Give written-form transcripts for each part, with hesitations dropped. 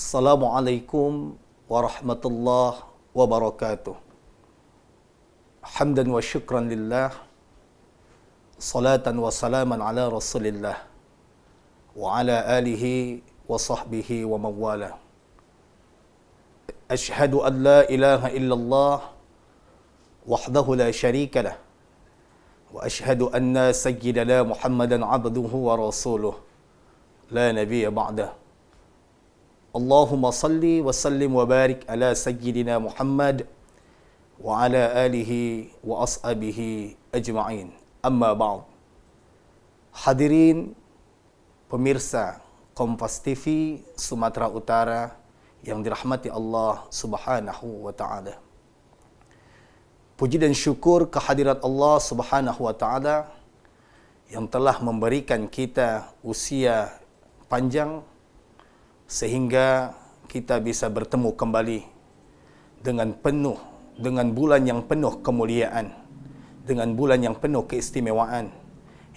Assalamualaikum warahmatullahi wabarakatuh. Hamdan wa syukran lillah, salatan wa salaman ala rasulillah, wa ala alihi wa sahbihi wa mawala. Ashhadu an la ilaha illallah wahdahu la syarika lah, wa ashhadu anna sayyidana Muhammadan abduhu wa rasuluh, la nabiyya ba'dah. Allahumma salli wa sallim wa barik ala sayyidina Muhammad wa ala alihi wa ashabihi ajma'in. Amma ba'd. Hadirin pemirsa Kompas TV Sumatera Utara yang dirahmati Allah Subhanahu wa taala. Puji dan syukur kehadirat Allah Subhanahu wa taala yang telah memberikan kita usia panjang sehingga kita bisa bertemu kembali dengan bulan yang penuh kemuliaan, dengan bulan yang penuh keistimewaan,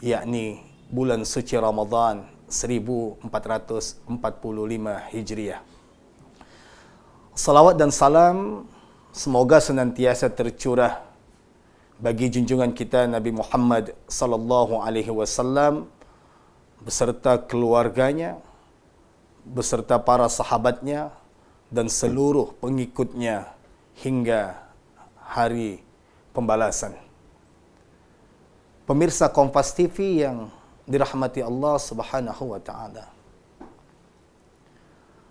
yakni bulan suci Ramadan 1445 Hijriah. Salawat dan salam semoga senantiasa tercurah bagi junjungan kita Nabi Muhammad sallallahu alaihi wasallam beserta keluarganya, beserta para sahabatnya dan seluruh pengikutnya hingga hari pembalasan. Pemirsa Kompas TV yang dirahmati Allah Subhanahu wa taala.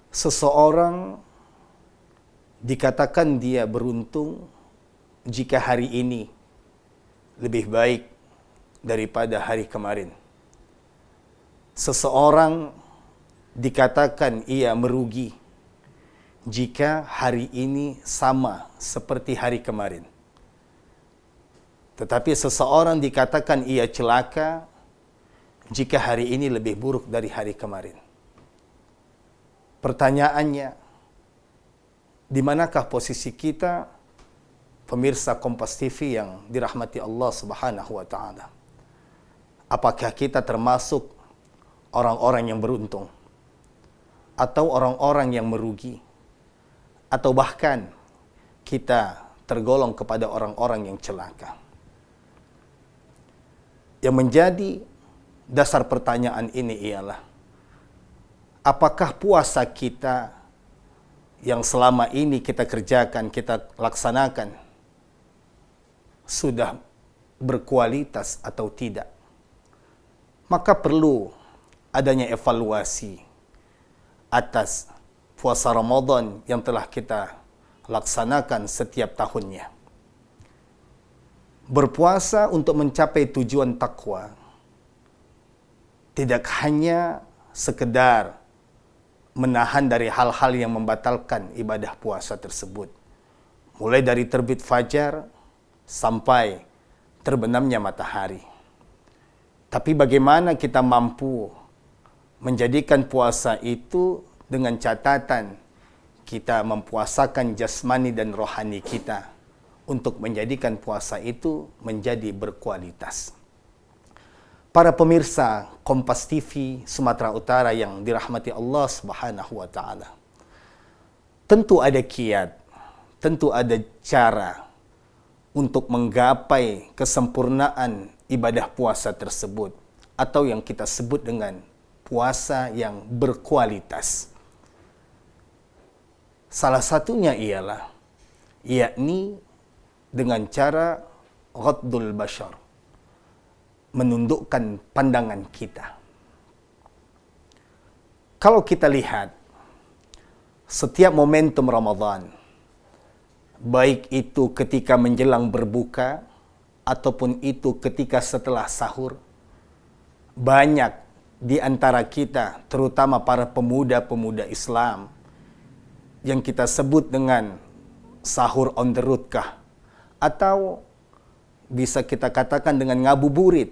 Seseorang dikatakan dia beruntung jika hari ini lebih baik daripada hari kemarin. Seseorang dikatakan ia merugi jika hari ini sama seperti hari kemarin. Tetapi seseorang dikatakan ia celaka jika hari ini lebih buruk dari hari kemarin. Pertanyaannya, di manakah posisi kita, pemirsa Kompas TV yang dirahmati Allah Subhanahu wa taala? Apakah kita termasuk orang-orang yang beruntung, atau orang-orang yang merugi, atau bahkan kita tergolong kepada orang-orang yang celaka? Yang menjadi dasar pertanyaan ini ialah, apakah puasa kita yang selama ini kita kerjakan, kita laksanakan, sudah berkualitas atau tidak? Maka perlu adanya evaluasi atas puasa Ramadan yang telah kita laksanakan setiap tahunnya. Berpuasa untuk mencapai tujuan takwa tidak hanya sekedar menahan dari hal-hal yang membatalkan ibadah puasa tersebut, mulai dari terbit fajar sampai terbenamnya matahari. Tapi bagaimana kita mampu menjadikan puasa itu dengan catatan kita mempuasakan jasmani dan rohani kita untuk menjadikan puasa itu menjadi berkualitas. Para pemirsa Kompas TV Sumatera Utara yang dirahmati Allah Subhanahu wa taala. Tentu ada kiat, tentu ada cara untuk menggapai kesempurnaan ibadah puasa tersebut, atau yang kita sebut dengan puasa yang berkualitas. Salah satunya ialah yakni dengan cara ghaddul bashar, menundukkan pandangan kita. Kalau kita lihat setiap momentum Ramadan, baik itu ketika menjelang berbuka ataupun itu ketika setelah sahur, banyak di antara kita, terutama para pemuda-pemuda Islam yang kita sebut dengan sahur on the road kah, atau bisa kita katakan dengan ngabuburit,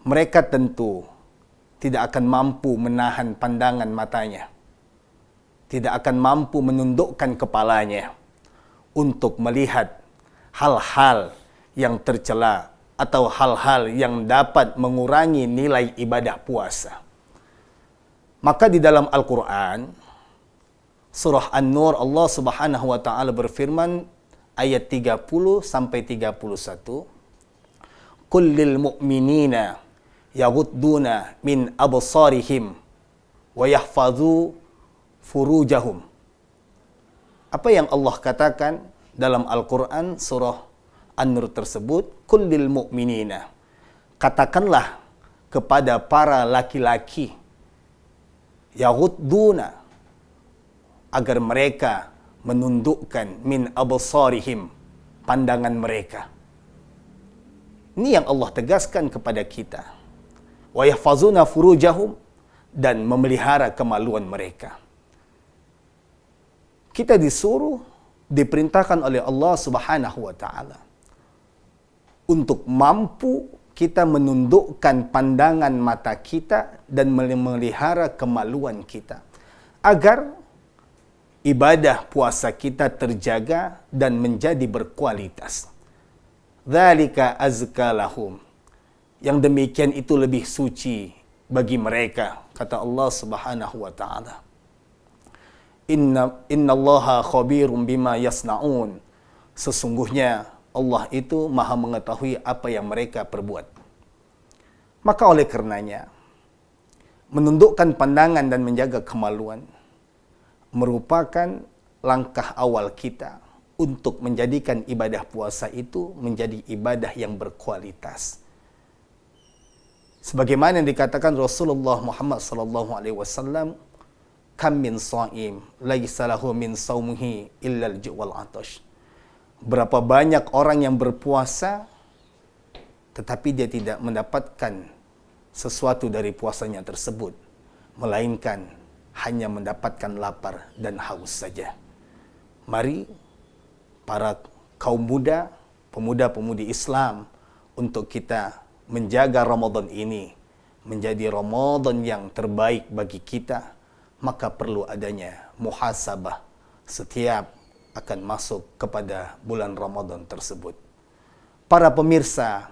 mereka tentu tidak akan mampu menahan pandangan matanya, tidak akan mampu menundukkan kepalanya untuk melihat hal-hal yang tercela atau hal-hal yang dapat mengurangi nilai ibadah puasa. Maka di dalam Al-Quran, Surah An-Nur, Allah Subhanahu wa taala berfirman ayat 30 sampai 31. Qul lil mu'minina yaghudduna min absarihim wa yahfazu furujahum. Apa yang Allah katakan dalam Al-Quran surah An-Nur tersebut? Qul lil mu'minina. Katakanlah kepada para laki-laki yaghudduna, agar mereka menundukkan min absarihim, pandangan mereka. Ini yang Allah tegaskan kepada kita. Wa yahfazuna furujahum, dan memelihara kemaluan mereka. Kita disuruh, diperintahkan oleh Allah Subhanahu wa taala untuk mampu kita menundukkan pandangan mata kita dan memelihara kemaluan kita agar ibadah puasa kita terjaga dan menjadi berkualitas. Dzalika azka lahum. Yang demikian itu lebih suci bagi mereka, kata Allah Subhanahu wa taala. Innallaha khabirum bima yasnaun. Sesungguhnya Allah itu Maha mengetahui apa yang mereka perbuat. Maka oleh karenanya, menundukkan pandangan dan menjaga kemaluan merupakan langkah awal kita untuk menjadikan ibadah puasa itu menjadi ibadah yang berkualitas. Sebagaimana yang dikatakan Rasulullah Muhammad sallallahu alaihi wasallam, kam min shaim laisa lahu min saumihi illa al-ju' wal 'atash. Berapa banyak orang yang berpuasa tetapi dia tidak mendapatkan sesuatu dari puasanya tersebut, melainkan hanya mendapatkan lapar dan haus saja. Mari para kaum muda, pemuda-pemudi Islam, untuk kita menjaga Ramadan ini menjadi Ramadan yang terbaik bagi kita, maka perlu adanya muhasabah setiap akan masuk kepada bulan Ramadan tersebut. Para pemirsa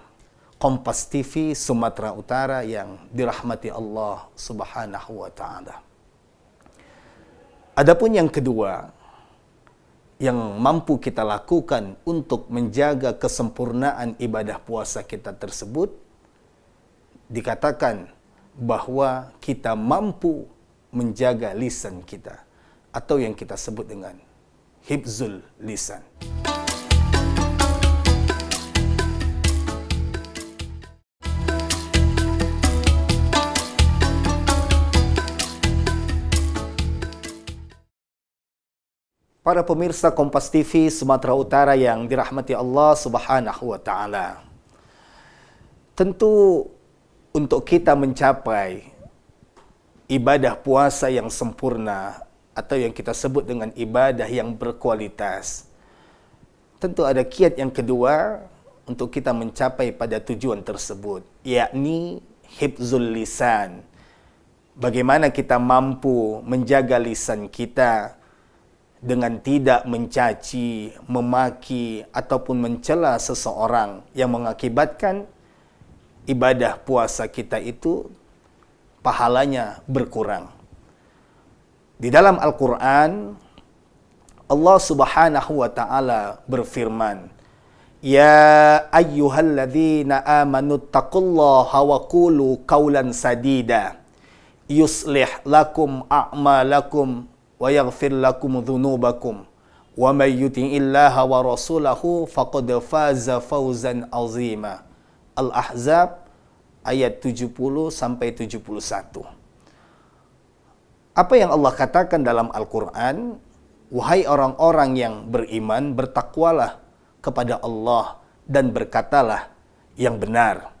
Kompas TV Sumatera Utara yang dirahmati Allah Subhanahu wa taala. Adapun yang kedua yang mampu kita lakukan untuk menjaga kesempurnaan ibadah puasa kita tersebut, dikatakan bahwa kita mampu menjaga lisan kita, atau yang kita sebut dengan hifzul lisan. Para pemirsa Kompas TV Sumatera Utara yang dirahmati Allah Subhanahu wa taala. Tentu untuk kita mencapai ibadah puasa yang sempurna atau yang kita sebut dengan ibadah yang berkualitas, tentu ada kiat yang kedua untuk kita mencapai pada tujuan tersebut, yakni hifzul lisan. Bagaimana kita mampu menjaga lisan kita dengan tidak mencaci, memaki, ataupun mencela seseorang yang mengakibatkan ibadah puasa kita itu pahalanya berkurang. Di dalam Al-Quran, Allah Subhanahu wa ta'ala berfirman, Ya ayyuhalladzina amanu taqullaha wa qulu qawlan sadida yuslih lakum a'malakum wa yaghfir lakum dhunubakum wa may yuti'illaha wa rasulahu faqad faza fawzan azima. Al-Ahzab ayat 70 sampai 71. Apa yang Allah katakan dalam Al-Quran? Wahai orang-orang yang beriman, bertakwalah kepada Allah dan berkatalah yang benar.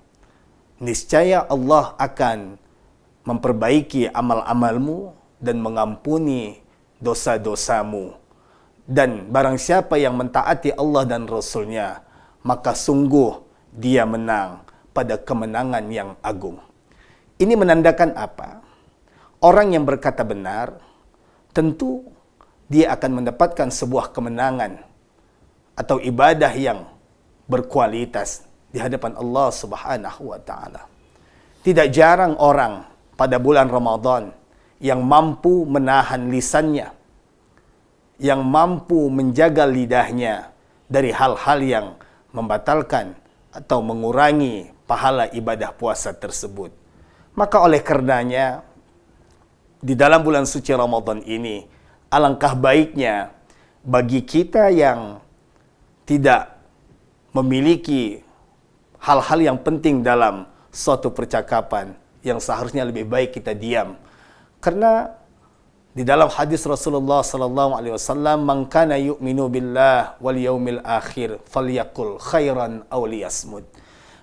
Niscaya Allah akan memperbaiki amal-amalmu dan mengampuni dosa-dosamu. Dan barang siapa yang mentaati Allah dan Rasul-Nya, maka sungguh dia menang pada kemenangan yang agung. Ini menandakan apa? Orang yang berkata benar, tentu dia akan mendapatkan sebuah kemenangan atau ibadah yang berkualitas di hadapan Allah Subhanahu wa ta'ala. Tidak jarang orang pada bulan Ramadan yang mampu menahan lisannya yang mampu menjaga lidahnya dari hal-hal yang membatalkan atau mengurangi pahala ibadah puasa tersebut. Maka oleh karenanya, di dalam bulan suci Ramadan ini, alangkah baiknya bagi kita yang tidak memiliki hal-hal yang penting dalam suatu percakapan, yang seharusnya lebih baik kita diam. Karena di dalam hadis Rasulullah sallallahu alaihi wasallam, "Man kana yu'minu billah wal yaumil akhir falyaqul khairan aw liyasmut."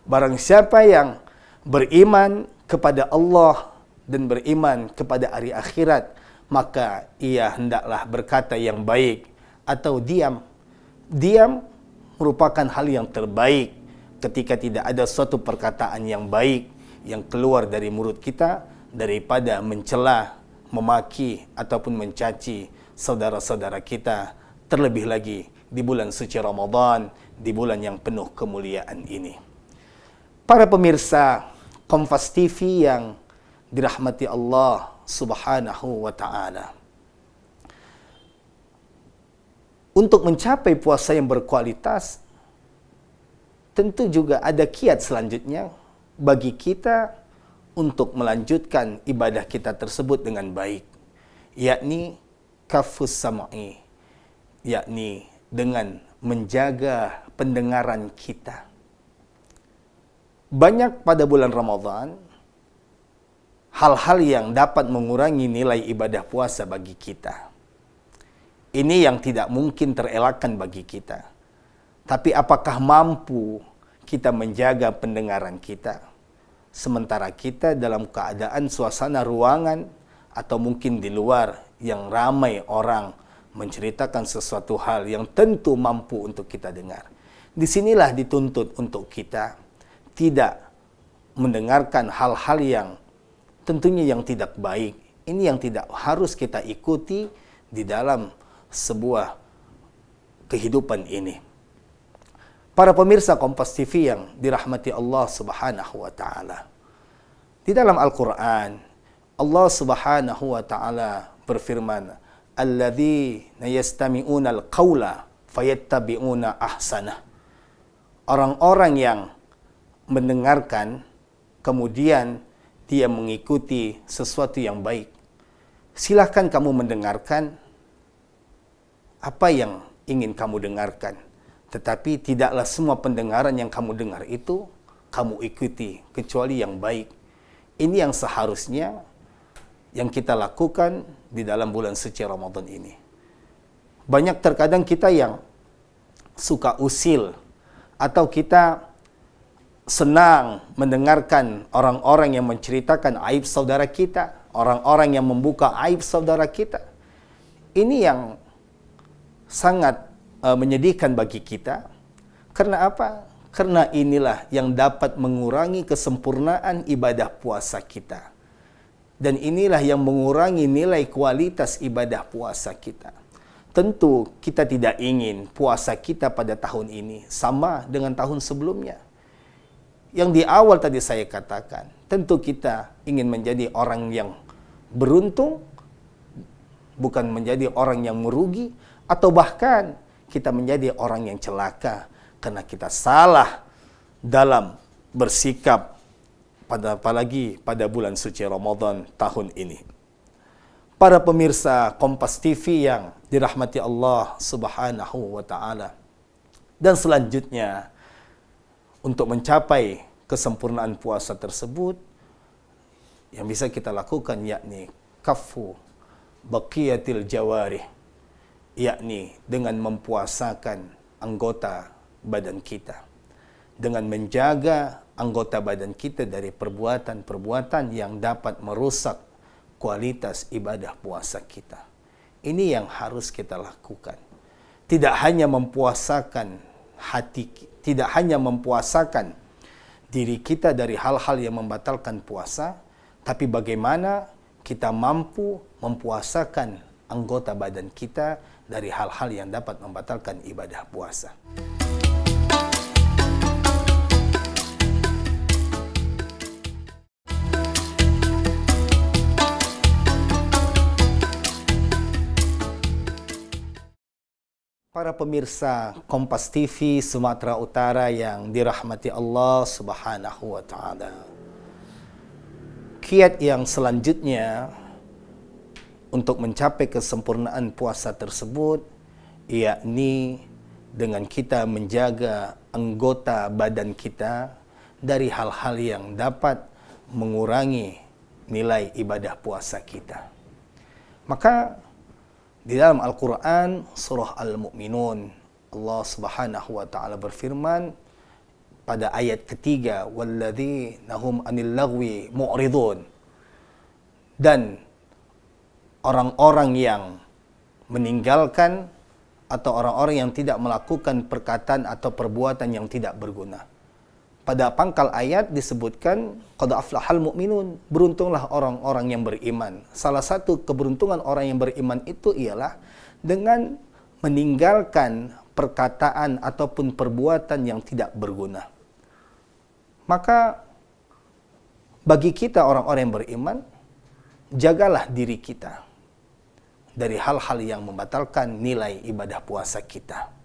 Barang siapa yang beriman kepada Allah dan beriman kepada hari akhirat, maka ia hendaklah berkata yang baik atau diam. Diam merupakan hal yang terbaik ketika tidak ada suatu perkataan yang baik yang keluar dari mulut kita daripada mencela, memaki ataupun mencaci saudara-saudara kita, terlebih lagi di bulan suci Ramadan, di bulan yang penuh kemuliaan ini. Para pemirsa Kompas TV yang dirahmati Allah Subhanahu wa ta'ala, untuk mencapai puasa yang berkualitas, tentu juga ada kiat selanjutnya bagi kita untuk melanjutkan ibadah kita tersebut dengan baik, yakni kafus sam'i, yakni dengan menjaga pendengaran kita. Banyak pada bulan Ramadan hal-hal yang dapat mengurangi nilai ibadah puasa bagi kita. Ini yang tidak mungkin terelakkan bagi kita. Tapi apakah mampu kita menjaga pendengaran kita, sementara kita dalam keadaan suasana ruangan atau mungkin di luar yang ramai orang menceritakan sesuatu hal yang tentu mampu untuk kita dengar. Disinilah dituntut untuk kita tidak mendengarkan hal-hal yang tentunya yang tidak baik. Ini yang tidak harus kita ikuti di dalam sebuah kehidupan ini. Para pemirsa Kompas TV yang dirahmati Allah Subhanahu wa ta'ala, di dalam Al-Quran, Allah Subhanahu wa ta'ala berfirman, "Alladzina yastami'una al-qawla fayattabi'una ahsanah." Orang-orang yang mendengarkan, kemudian dia mengikuti sesuatu yang baik. Silahkan kamu mendengarkan apa yang ingin kamu dengarkan. Tetapi tidaklah semua pendengaran yang kamu dengar itu kamu ikuti, kecuali yang baik. Ini yang seharusnya yang kita lakukan di dalam bulan suci Ramadan ini. Banyak terkadang kita yang suka usil, atau kita senang mendengarkan orang-orang yang menceritakan aib saudara kita, orang-orang yang membuka aib saudara kita. Ini yang sangat menyedihkan bagi kita. Karena apa? Karena inilah yang dapat mengurangi kesempurnaan ibadah puasa kita. Dan inilah yang mengurangi nilai kualitas ibadah puasa kita. Tentu kita tidak ingin puasa kita pada tahun ini sama dengan tahun sebelumnya. Yang di awal tadi saya katakan, tentu kita ingin menjadi orang yang beruntung, bukan menjadi orang yang merugi, atau bahkan kita menjadi orang yang celaka karena kita salah dalam bersikap, apalagi pada bulan suci Ramadan tahun ini. Para pemirsa Kompas TV yang dirahmati Allah Subhanahu wa ta'ala, dan selanjutnya untuk mencapai kesempurnaan puasa tersebut, yang bisa kita lakukan yakni kafu baqiyatil jawarih, yakni dengan mempuasakan anggota badan kita, dengan menjaga anggota badan kita dari perbuatan-perbuatan yang dapat merusak kualitas ibadah puasa kita. Ini yang harus kita lakukan. Tidak hanya mempuasakan hati, tidak hanya mempuasakan diri kita dari hal-hal yang membatalkan puasa, tapi bagaimana kita mampu mempuasakan anggota badan kita dari hal-hal yang dapat membatalkan ibadah puasa. Para pemirsa Kompas TV Sumatera Utara yang dirahmati Allah Subhanahu wa taala. Kiat yang selanjutnya untuk mencapai kesempurnaan puasa tersebut yakni dengan kita menjaga anggota badan kita dari hal-hal yang dapat mengurangi nilai ibadah puasa kita. Maka di dalam Al-Quran, surah Al-Mu'minun, Allah Subhanahu wa ta'ala berfirman pada ayat ketiga, وَالَّذِينَ هُمْ عَنِ اللَّغْوِ مُعْرِضُونَ. Dan orang-orang yang meninggalkan atau orang-orang yang tidak melakukan perkataan atau perbuatan yang tidak berguna. Pada pangkal ayat disebutkan qad aflahal mu'minun, beruntunglah orang-orang yang beriman. Salah satu keberuntungan orang yang beriman itu ialah dengan meninggalkan perkataan ataupun perbuatan yang tidak berguna. Maka bagi kita orang-orang yang beriman, jagalah diri kita dari hal-hal yang membatalkan nilai ibadah puasa kita.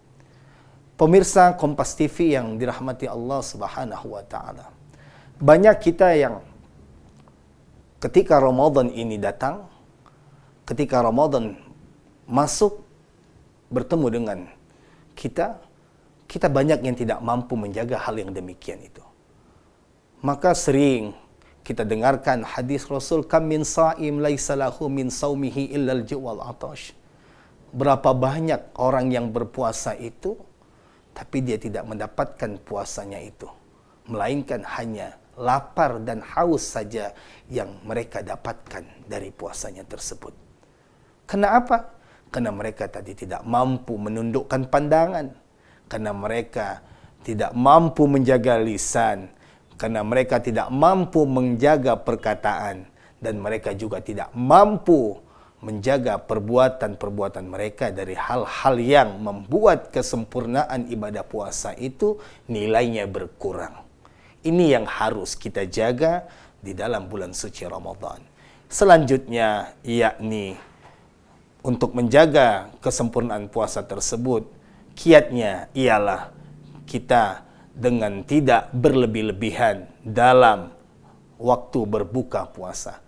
Pemirsa Kompas TV yang dirahmati Allah Subhanahu wa taala. Banyak kita yang ketika Ramadan ini datang, ketika Ramadan masuk bertemu dengan kita banyak yang tidak mampu menjaga hal yang demikian itu. Maka sering kita dengarkan hadis Rasul, kam min saim laisa lahu min saumihi illa al-ju' wal 'atash. Berapa banyak orang yang berpuasa itu tapi dia tidak mendapatkan puasanya itu, melainkan hanya lapar dan haus saja yang mereka dapatkan dari puasanya tersebut. Kenapa? Karena mereka tadi tidak mampu menundukkan pandangan, karena mereka tidak mampu menjaga lisan, karena mereka tidak mampu menjaga perkataan, dan mereka juga tidak mampu menjaga perbuatan-perbuatan mereka dari hal-hal yang membuat kesempurnaan ibadah puasa itu nilainya berkurang. Ini yang harus kita jaga di dalam bulan suci Ramadan. Selanjutnya yakni untuk menjaga kesempurnaan puasa tersebut, kiatnya ialah kita dengan tidak berlebih-lebihan dalam waktu berbuka puasa.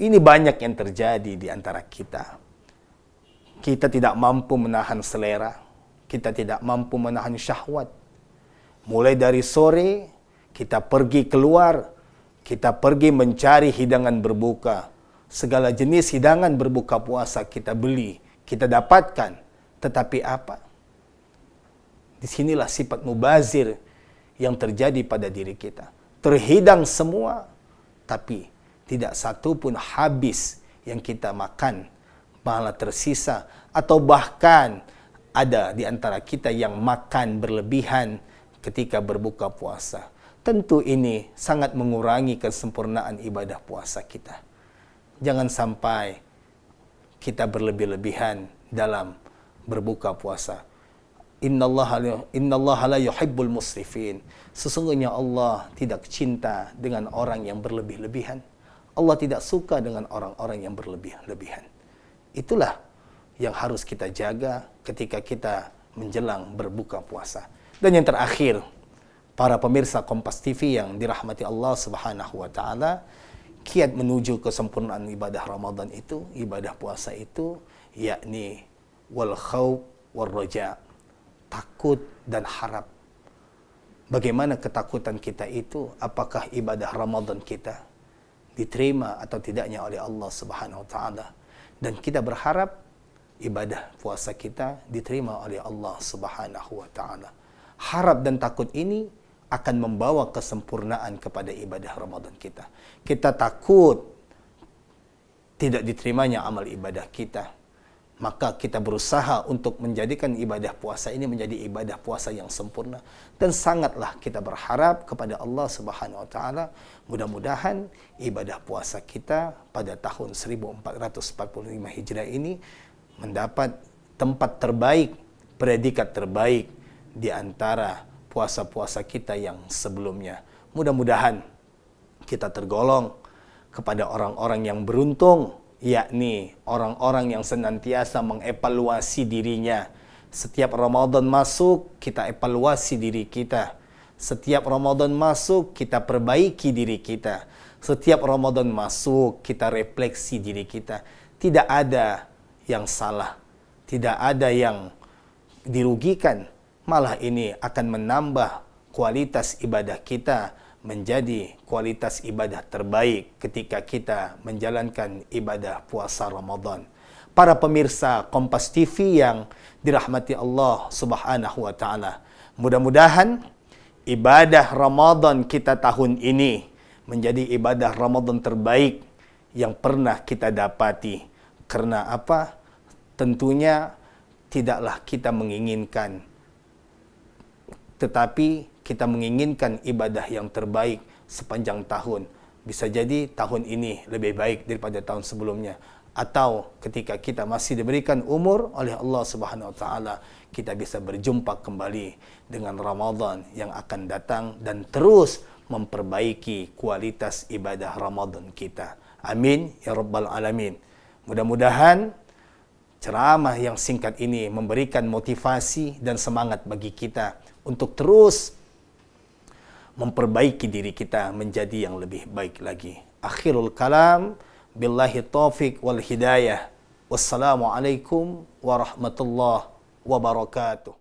Ini banyak yang terjadi di antara kita. Kita tidak mampu menahan selera, kita tidak mampu menahan syahwat. Mulai dari sore, kita pergi keluar, kita pergi mencari hidangan berbuka. Segala jenis hidangan berbuka puasa kita beli, kita dapatkan. Tetapi apa? Disinilah sifat mubazir yang terjadi pada diri kita. Terhidang semua, tapi tidak satu pun habis yang kita makan, malah tersisa. Atau bahkan ada di antara kita yang makan berlebihan ketika berbuka puasa. Tentu ini sangat mengurangi kesempurnaan ibadah puasa kita. Jangan sampai kita berlebih-lebihan dalam berbuka puasa. Innallaha la yuhibbul musrifin. Sesungguhnya Allah tidak cinta dengan orang yang berlebih-lebihan. Allah tidak suka dengan orang-orang yang berlebih-lebihan. Itulah yang harus kita jaga ketika kita menjelang berbuka puasa. Dan yang terakhir, para pemirsa Kompas TV yang dirahmati Allah Subhanahu wa taala, kiat menuju kesempurnaan ibadah Ramadan itu, ibadah puasa itu, yakni wal khauf war raja, takut dan harap. Bagaimana ketakutan kita itu? Apakah ibadah Ramadan kita diterima atau tidaknya oleh Allah Subhanahu wa taala? Dan kita berharap ibadah puasa kita diterima oleh Allah Subhanahu wa taala. Harap dan takut ini akan membawa kesempurnaan kepada ibadah Ramadan kita. Kita takut tidak diterimanya amal ibadah kita, maka kita berusaha untuk menjadikan ibadah puasa ini menjadi ibadah puasa yang sempurna. Dan sangatlah kita berharap kepada Allah Subhanahu wa taala, mudah-mudahan ibadah puasa kita pada tahun 1445 Hijriah ini mendapat tempat terbaik, predikat terbaik di antara puasa-puasa kita yang sebelumnya. Mudah-mudahan kita tergolong kepada orang-orang yang beruntung, yakni orang-orang yang senantiasa mengevaluasi dirinya Setiap Ramadan masuk, kita evaluasi diri kita. Setiap Ramadan masuk, kita perbaiki diri kita. Setiap Ramadan masuk, kita refleksi diri kita. Tidak ada yang salah. Tidak ada yang dirugikan. Malah ini akan menambah kualitas ibadah kita menjadi kualitas ibadah terbaik ketika kita menjalankan ibadah puasa Ramadan. Para pemirsa Kompas TV yang dirahmati Allah Subhanahu wa taala. Mudah-mudahan ibadah Ramadan kita tahun ini menjadi ibadah Ramadan terbaik yang pernah kita dapati. Karena apa? Tentunya tidaklah kita menginginkan, tetapi kita menginginkan ibadah yang terbaik sepanjang tahun. Bisa jadi tahun ini lebih baik daripada tahun sebelumnya. Atau ketika kita masih diberikan umur oleh Allah Subhanahu wa taala, kita bisa berjumpa kembali dengan Ramadan yang akan datang dan terus memperbaiki kualitas ibadah Ramadan kita. Amin ya rabbal alamin. Mudah-mudahan ceramah yang singkat ini memberikan motivasi dan semangat bagi kita untuk terus memperbaiki diri kita menjadi yang lebih baik lagi. Akhirul kalam, billahi taufiq wal hidayah. Wassalamualaikum warahmatullahi wabarakatuh.